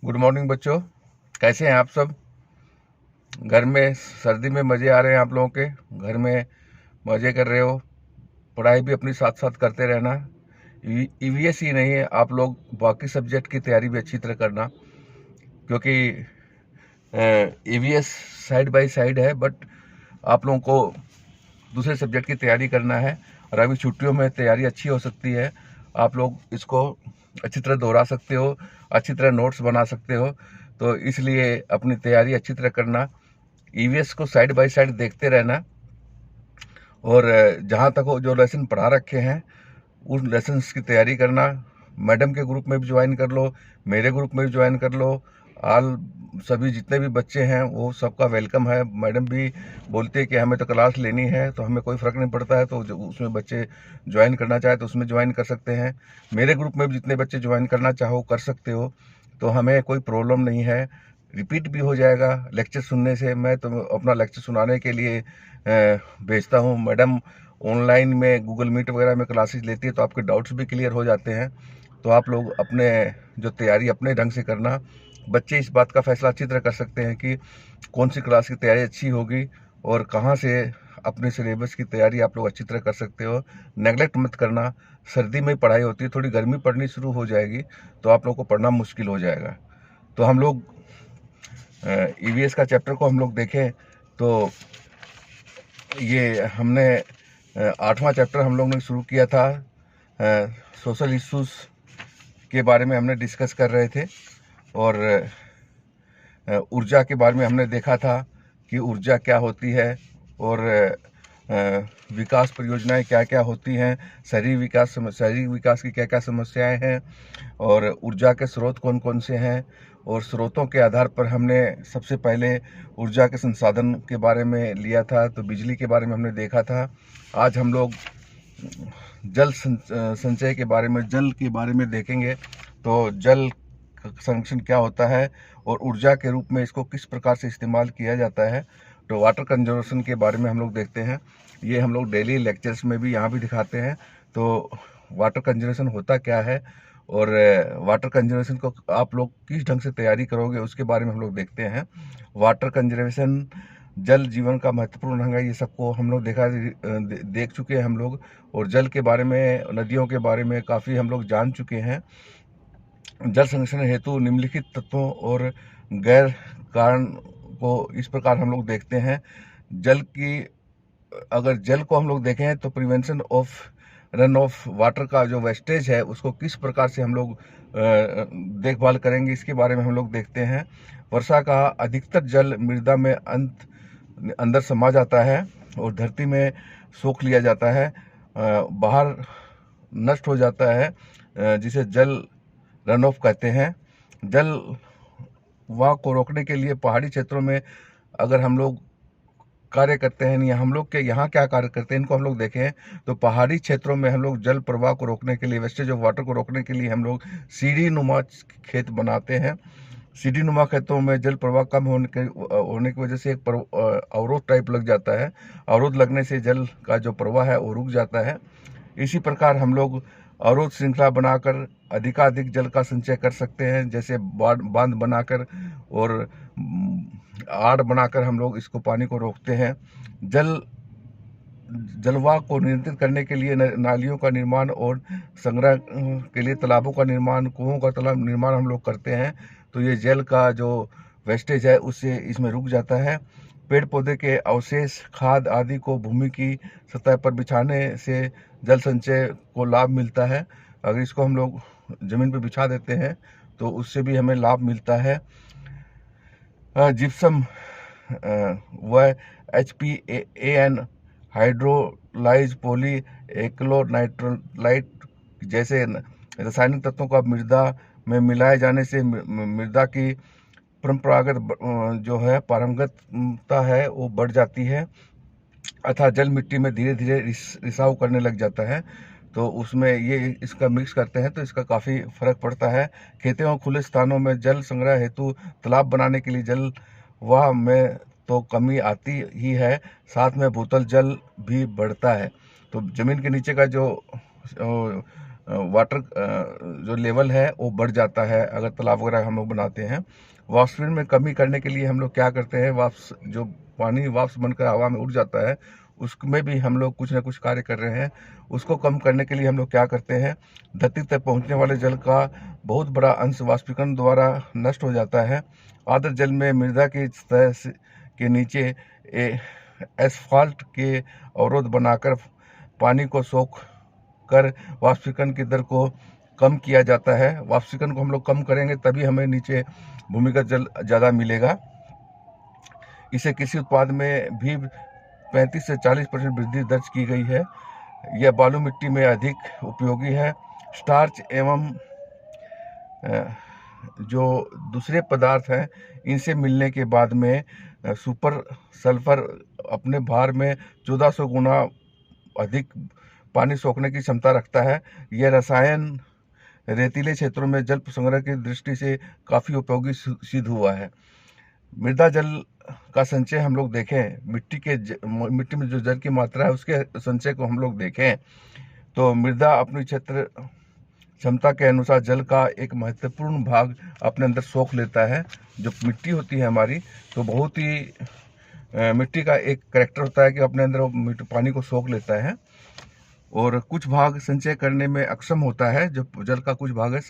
Good morning बच्चों। कैसे हैं आप सब? घर में सर्दी में मज़े आ रहे हैं आप लोगों के? घर में मज़े कर रहे हो? पढ़ाई भी अपनी साथ साथ करते रहना। ईवीएस ही नहीं है, आप लोग बाकी सब्जेक्ट की तैयारी भी अच्छी तरह करना, क्योंकि ईवीएस साइड बाय साइड है, बट आप लोगों को दूसरे सब्जेक्ट की तैयारी करना है। और अभी छुट्टियों में तैयारी अच्छी हो सकती है, आप लोग इसको अच्छी तरह दोहरा सकते हो, अच्छी तरह नोट्स बना सकते हो। तो इसलिए अपनी तैयारी अच्छी तरह करना, ईवीएस को साइड बाय साइड देखते रहना। और जहाँ तक हो जो लेसन पढ़ा रखे हैं उन लेसन्स की तैयारी करना। मैडम के ग्रुप में भी ज्वाइन कर लो, मेरे ग्रुप में भी ज्वाइन कर लो। आल सभी जितने भी बच्चे हैं वो सबका वेलकम है। मैडम भी बोलती है कि हमें तो क्लास लेनी है, तो हमें कोई फ़र्क नहीं पड़ता है, तो जो उसमें बच्चे ज्वाइन करना चाहे तो उसमें ज्वाइन कर सकते हैं। मेरे ग्रुप में भी जितने बच्चे ज्वाइन करना चाहो कर सकते हो, तो हमें कोई प्रॉब्लम नहीं है। रिपीट भी हो जाएगा लेक्चर सुनने से। मैं तो अपना लेक्चर सुनाने के लिए भेजता हूँ। मैडम ऑनलाइन में गूगल मीट वगैरह में क्लासेस लेती है, तो आपके डाउट्स भी क्लियर हो जाते हैं। तो आप लोग अपने जो तैयारी अपने ढंग से करना। बच्चे इस बात का फैसला अच्छी तरह कर सकते हैं कि कौन सी क्लास की तैयारी अच्छी होगी और कहाँ से अपने सिलेबस की तैयारी आप लोग अच्छी तरह कर सकते हो। नेगलेक्ट मत करना। सर्दी में पढ़ाई होती है, थोड़ी गर्मी पड़नी शुरू हो जाएगी तो आप लोग को पढ़ना मुश्किल हो जाएगा। तो हम लोग ईवीएस का चैप्टर को हम लोग देखें तो ये हमने 8वां चैप्टर हम लोग ने शुरू किया था। सोशल इश्यूज के बारे में हमने डिस्कस कर रहे थे, और ऊर्जा के बारे में हमने देखा था कि ऊर्जा क्या होती है, और विकास परियोजनाएं क्या क्या होती हैं, शारीरिक विकास की क्या क्या समस्याएं हैं, और ऊर्जा के स्रोत कौन कौन से हैं। और स्रोतों के आधार पर हमने सबसे पहले ऊर्जा के संसाधन के बारे में लिया था, तो बिजली के बारे में हमने देखा था। आज हम लोग जल संचय के बारे में, जल के बारे में देखेंगे। तो जल संरक्षण क्या होता है और ऊर्जा के रूप में इसको किस प्रकार से इस्तेमाल किया जाता है। तो वाटर कंजर्वेशन के बारे में हम लोग देखते हैं। ये हम लोग डेली लेक्चर्स में भी यहाँ भी दिखाते हैं। तो वाटर कंजर्वेशन होता क्या है और वाटर कंजर्वेशन को आप लोग किस ढंग से तैयारी करोगे उसके बारे में हम लोग देखते हैं। वाटर कंजर्वेशन जल जीवन का महत्वपूर्ण अंग है, ये सबको हम लोग देख चुके हैं हम लोग। और जल के बारे में, नदियों के बारे में काफ़ी हम लोग जान चुके हैं। जल संरक्षण हेतु निम्नलिखित तत्वों और गैर कारण को इस प्रकार हम लोग देखते हैं। जल की अगर जल को हम लोग देखें तो prevention of run of water का जो वेस्टेज है उसको किस प्रकार से हम लोग देखभाल करेंगे, इसके बारे में हम लोग देखते हैं। वर्षा का अधिकतर जल मृदा में अंदर समा जाता है और धरती में सोख लिया जाता है, बाहर नष्ट हो जाता है, जिसे जल रन ऑफ कहते हैं। जल वाह को रोकने के लिए पहाड़ी क्षेत्रों में अगर हम लोग कार्य करते हैं, या हम लोग के यहाँ क्या कार्य करते हैं, इनको हम लोग देखें तो पहाड़ी क्षेत्रों में हम लोग जल प्रवाह को रोकने के लिए, वेस्टेज ऑफ वाटर को रोकने के लिए हम लोग सीढ़ी नुमा खेत बनाते हैं। सीढ़ी नुमा खेतों में जल प्रवाह कम होने की वजह से एक अवरोध टाइप लग जाता है। अवरोध लगने से जल का जो प्रवाह है वो रुक जाता है। इसी प्रकार हम लोग अवरोध श्रृंखला बनाकर अधिकाधिक जल का संचय कर सकते हैं, जैसे बांध बनाकर और आड़ बनाकर हम लोग इसको पानी को रोकते हैं। जलवाह को नियंत्रित करने के लिए नालियों का निर्माण और संग्रह के लिए तालाबों का निर्माण, कुओं का तालाब निर्माण हम लोग करते हैं। तो ये जल का जो वेस्टेज है उससे इसमें रुक जाता है। पेड़ पौधे के अवशेष, खाद आदि को भूमि की सतह पर बिछाने से जल संचय को लाभ मिलता है। अगर इसको हम लोग ज़मीन पर बिछा देते हैं तो उससे भी हमें लाभ मिलता है। जिप्सम व HPAN हाइड्रोलाइज पॉली एक्लोनाइट्रोलाइट जैसे रासायनिक तत्वों का मृदा में मिलाए जाने से मृदा की परंपरागत जो है पारंगतता है वो बढ़ जाती है, अतः जल मिट्टी में धीरे धीरे रिसाव करने लग जाता है। तो उसमें ये इसका मिक्स करते हैं तो इसका काफ़ी फर्क पड़ता है। खेतों और खुले स्थानों में जल संग्रह हेतु तालाब बनाने के लिए जल वाह में तो कमी आती ही है, साथ में भूतल जल भी बढ़ता है। तो ज़मीन के नीचे का जो वाटर जो लेवल है वो बढ़ जाता है अगर तालाब वगैरह हम लोग बनाते हैं। वाष्पीकरण में कमी करने के लिए हम लोग क्या करते हैं, जो पानी वाष्प बनकर हवा में उड़ जाता है उसमें भी हम लोग कुछ ना कुछ कार्य कर रहे हैं। उसको कम करने के लिए हम लोग क्या करते हैं, धरती तक पहुंचने वाले जल का बहुत बड़ा अंश वाष्पीकरण द्वारा नष्ट हो जाता है। आर्द्र जल में मृदा की सतह के नीचे एस्फाल्ट के अवरोध बनाकर पानी को सोख कर वाष्पीकरण की दर को कम किया जाता है। वाष्पीकरण को हम लोग कम करेंगे तभी हमें नीचे भूमिगत जल ज़्यादा मिलेगा। इसे कृषि उत्पाद में भी 35 से 40% वृद्धि दर्ज की गई है। यह बालू मिट्टी में अधिक उपयोगी है। स्टार्च एवं जो दूसरे पदार्थ हैं इनसे मिलने के बाद में सुपर सल्फर अपने भार में 1400 गुना अधिक पानी सोखने की क्षमता रखता है। यह रसायन रेतीले क्षेत्रों में जल संग्रह की दृष्टि से काफ़ी उपयोगी सिद्ध हुआ है। मृदा जल का संचय हम लोग देखें, मिट्टी में जो जल की मात्रा है उसके संचय को हम लोग देखें तो मृदा अपनी क्षेत्र क्षमता के अनुसार जल का एक महत्वपूर्ण भाग अपने अंदर सोख लेता है। जो मिट्टी होती है हमारी, तो बहुत ही मिट्टी का एक करैक्टर होता है कि अपने अंदर पानी को सोख लेता है और कुछ भाग संचय करने में अक्षम होता है। जो जल का कुछ भाग है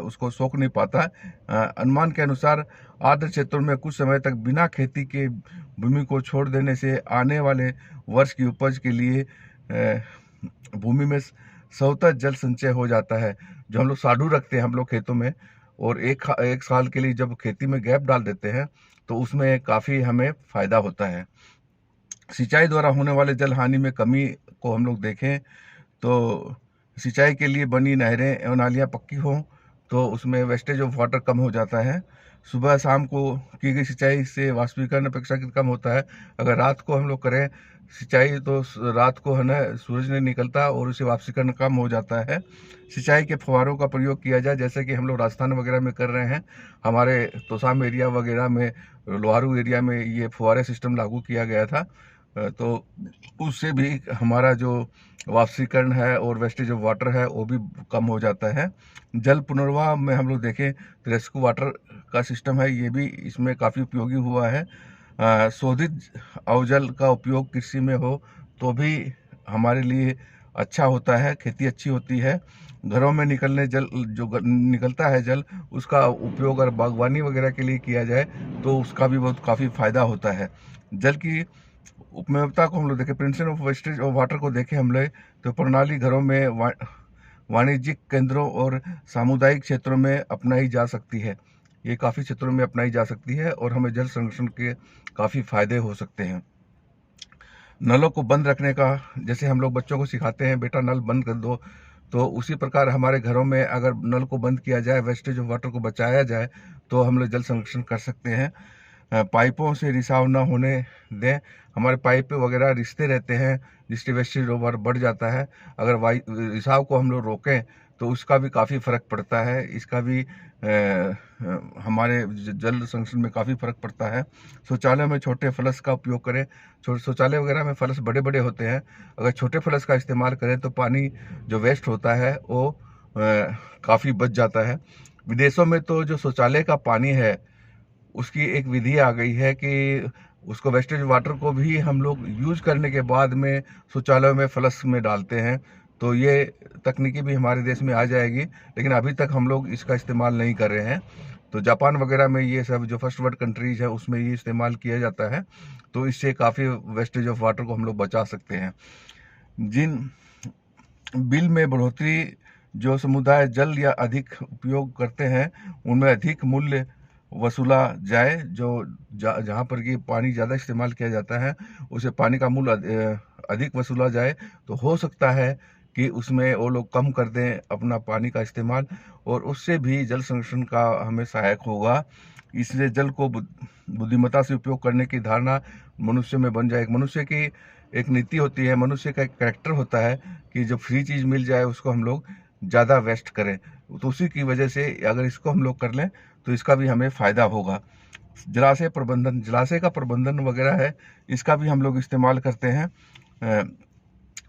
उसको सोख नहीं पाता है। अनुमान के अनुसार आर्द्र क्षेत्रों में कुछ समय तक बिना खेती के भूमि को छोड़ देने से आने वाले वर्ष की उपज के लिए भूमि में स्वतः जल संचय हो जाता है। जो हम लोग साढ़ू रखते हैं हम लोग खेतों में और एक साल के लिए जब खेती में गैप डाल देते हैं तो उसमें काफ़ी हमें फ़ायदा होता है। सिंचाई द्वारा होने वाले जल हानि में कमी को हम लोग देखें तो सिंचाई के लिए बनी नहरें एवं नालियाँ पक्की हों तो उसमें वेस्टेज ऑफ वाटर कम हो जाता है। सुबह शाम को की गई सिंचाई से वाष्पीकरण अपेक्षाकृत कम होता है। अगर रात को हम लोग करें सिंचाई तो रात को है ना सूरज नहीं निकलता और उससे वाष्पीकरण कम हो जाता है। सिंचाई के फव्वारों का प्रयोग किया जाए जैसे कि हम लोग राजस्थान वगैरह में कर रहे हैं। हमारे तोसाम एरिया वगैरह में, लोहारू एरिया में ये फव्वारे सिस्टम लागू किया गया था। तो उससे भी हमारा जो वाष्पीकरण है और वेस्टेज ऑफ वाटर है वो भी कम हो जाता है। जल पुनर्वाह में हम लोग देखें तो रेस्क्यू वाटर का सिस्टम है, ये भी इसमें काफ़ी उपयोगी हुआ है। शोधित अवजल का उपयोग कृषि में हो तो भी हमारे लिए अच्छा होता है, खेती अच्छी होती है। घरों में निकलता है जल उसका उपयोग अगर बागवानी वगैरह के लिए किया जाए तो उसका भी बहुत काफ़ी फ़ायदा होता है। जल की उपयोगिता को हम लोग देखें, principle of wastage of water को देखें हम लोग तो प्रणाली घरों में, वाणिज्यिक केंद्रों और सामुदायिक क्षेत्रों में अपनाई जा सकती है। ये काफ़ी क्षेत्रों में अपनाई जा सकती है और हमें जल संरक्षण के काफ़ी फायदे हो सकते हैं। नलों को बंद रखने का, जैसे हम लोग बच्चों को सिखाते हैं बेटा नल बंद कर दो, तो उसी प्रकार हमारे घरों में अगर नल को बंद किया जाए, वेस्टेज ऑफ वाटर को बचाया जाए तो हम लोग जल संरक्षण कर सकते हैं। पाइपों से रिसाव न होने दें। हमारे पाइप वगैरह रिसते रहते हैं जिससे वेस्टेज ऑफ वाटर बढ़ जाता है। अगर रिसाव को हम लोग रोकें तो उसका भी काफ़ी फ़र्क पड़ता है। इसका भी हमारे जल संरक्षण में काफ़ी फ़र्क पड़ता है। शौचालय में छोटे फ्लश का उपयोग करें। शौचालय वगैरह में फ्लश बड़े बड़े होते हैं, अगर छोटे फ्लश का इस्तेमाल करें तो पानी जो वेस्ट होता है वो काफ़ी बच जाता है। विदेशों में तो जो शौचालय का पानी है उसकी एक विधि आ गई है कि उसको वेस्टेज वाटर को भी हम लोग यूज करने के बाद में शौचालयों में फ्लश में डालते हैं। तो ये तकनीकी भी हमारे देश में आ जाएगी, लेकिन अभी तक हम लोग इसका इस्तेमाल नहीं कर रहे हैं। तो जापान वगैरह में ये सब जो फर्स्ट वर्ल्ड कंट्रीज है उसमें ये इस्तेमाल किया जाता है, तो इससे काफ़ी वेस्टेज ऑफ वाटर को हम लोग बचा सकते हैं। जिन बिल में बढ़ोतरी, जो समुदाय जल या अधिक उपयोग करते हैं उनमें अधिक मूल्य वसूला जाए। जहाँ पर कि पानी ज़्यादा इस्तेमाल किया जाता है उसे पानी का मूल्य अधिक वसूला जाए तो हो सकता है कि उसमें वो लोग कम कर दें अपना पानी का इस्तेमाल और उससे भी जल संरक्षण का हमें सहायक होगा। इसलिए जल को बुद्धिमत्ता से उपयोग करने की धारणा मनुष्य में बन जाए। मनुष्य की एक नीति होती है, मनुष्य का एक कैरेक्टर होता है कि जब फ्री चीज़ मिल जाए उसको हम लोग ज़्यादा वेस्ट करें। तो उसी की वजह से अगर इसको हम लोग कर लें तो इसका भी हमें फ़ायदा होगा। जलाशय प्रबंधन, जलाशय का प्रबंधन वगैरह है, इसका भी हम लोग इस्तेमाल करते हैं।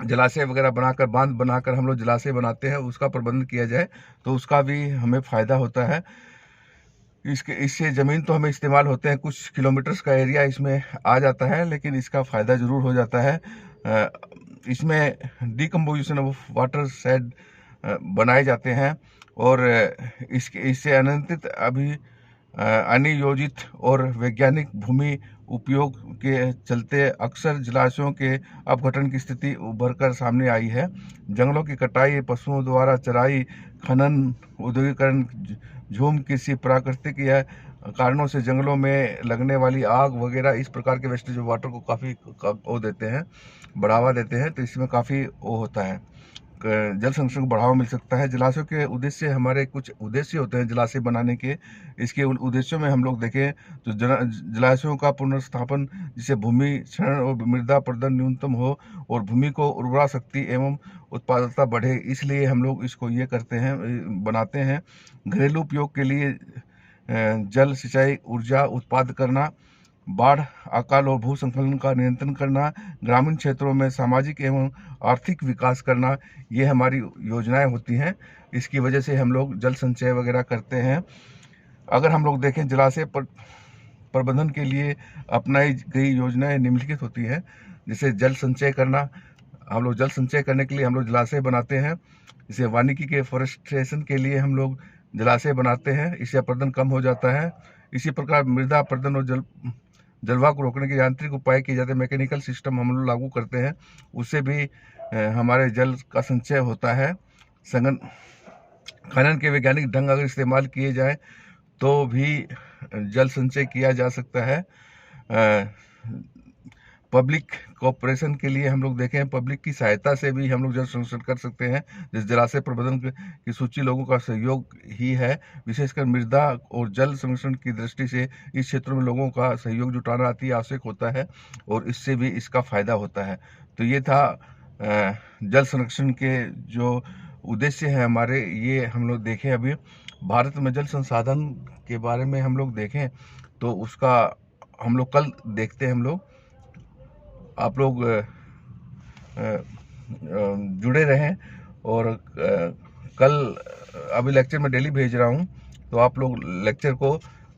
जलाशय वगैरह बनाकर, बांध बनाकर हम लोग जलाशय बनाते हैं, उसका प्रबंध किया जाए तो उसका भी हमें फ़ायदा होता है। इससे ज़मीन तो हमें इस्तेमाल होते हैं, कुछ किलोमीटर्स का एरिया इसमें आ जाता है, लेकिन इसका फ़ायदा ज़रूर हो जाता है। इसमें डिकम्पोजिशन ऑफ वाटर शेड बनाए जाते हैं और इससे अनियंत्रित अनियोजित और वैज्ञानिक भूमि उपयोग के चलते अक्सर जलाशयों के अपघटन की स्थिति उभर कर सामने आई है। जंगलों की कटाई, पशुओं द्वारा चराई, खनन, औद्योगिकरण, झूम कृषि, प्राकृतिक या कारणों से जंगलों में लगने वाली आग वगैरह इस प्रकार के वेस्टेज ऑफ वाटर को काफ़ी वो देते हैं, बढ़ावा देते हैं। तो इसमें काफ़ी वो होता है, जल संरक्षण को बढ़ावा मिल सकता है। जलाशयों के उद्देश्य, हमारे कुछ उद्देश्य होते हैं जलाशय बनाने के। इसके उद्देश्यों में हम लोग देखें तो जलाशयों का पुनर्स्थापन, जिससे भूमि क्षरण और मृदा प्रदन न्यूनतम हो और भूमि को उर्वरा शक्ति एवं उत्पादकता बढ़े, इसलिए हम लोग इसको ये करते हैं, बनाते हैं। घरेलू उपयोग के लिए जल सिंचाई, ऊर्जा उत्पाद करना, बाढ़, अकाल और भूस्खलन का नियंत्रण करना, ग्रामीण क्षेत्रों में सामाजिक एवं आर्थिक विकास करना, ये हमारी योजनाएं होती हैं। इसकी वजह से हम लोग जल संचय वगैरह करते हैं। अगर हम लोग देखें, जलाशय प्रबंधन के लिए अपनाई गई योजनाएं निम्नलिखित होती हैं। जैसे जल संचय करना, हम लोग जल संचय करने के लिए हम लोग जलाशय बनाते हैं। जैसे वानिकी के फॉरेस्टेशन के लिए हम लोग जलाशय बनाते हैं, इससे अपरदन कम हो जाता है। इसी प्रकार मृदा अपरदन और जलवाह को रोकने के यांत्रिक उपाय किए जाते हैं, मैकेनिकल सिस्टम हम लोग लागू करते हैं, उससे भी हमारे जल का संचय होता है। खनन के वैज्ञानिक ढंग अगर इस्तेमाल किए जाए तो भी जल संचय किया जा सकता है। पब्लिक कोऑपरेशन के लिए हम लोग देखें, पब्लिक की सहायता से भी हम लोग जल संरक्षण कर सकते हैं। जिस जलाशय प्रबंधन की सूची लोगों का सहयोग ही है। विशेषकर मृदा और जल संरक्षण की दृष्टि से इस क्षेत्र में लोगों का सहयोग जुटाना अति आवश्यक होता है और इससे भी इसका फायदा होता है। तो ये था जल संरक्षण के जो उद्देश्य है हमारे, ये हम लोग देखें। अभी भारत में जल संसाधन के बारे में हम लोग देखें तो उसका हम लोग कल देखते हैं। हम लोग, आप लोग जुड़े रहें और कल अभी लेक्चर में डेली भेज रहा हूँ, तो आप लोग लेक्चर को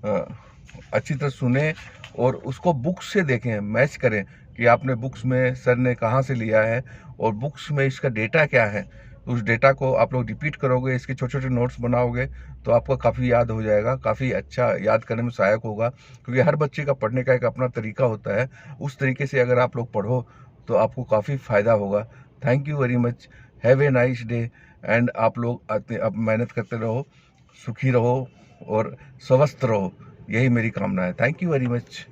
अच्छी तरह सुने और उसको बुक्स से देखें, मैच करें कि आपने बुक्स में सर ने कहाँ से लिया है और बुक्स में इसका डेटा क्या है। उस डेटा को आप लोग रिपीट करोगे, इसके छोटे छोटे नोट्स बनाओगे तो आपको काफ़ी याद हो जाएगा, काफ़ी अच्छा याद करने में सहायक होगा। क्योंकि हर बच्चे का पढ़ने का एक अपना तरीका होता है, उस तरीके से अगर आप लोग पढ़ो तो आपको काफ़ी फ़ायदा होगा। Thank you very much, have a nice day. And आप लोग अब मेहनत करते रहो, सुखी रहो और स्वस्थ रहो, यही मेरी कामना है। Thank you very much.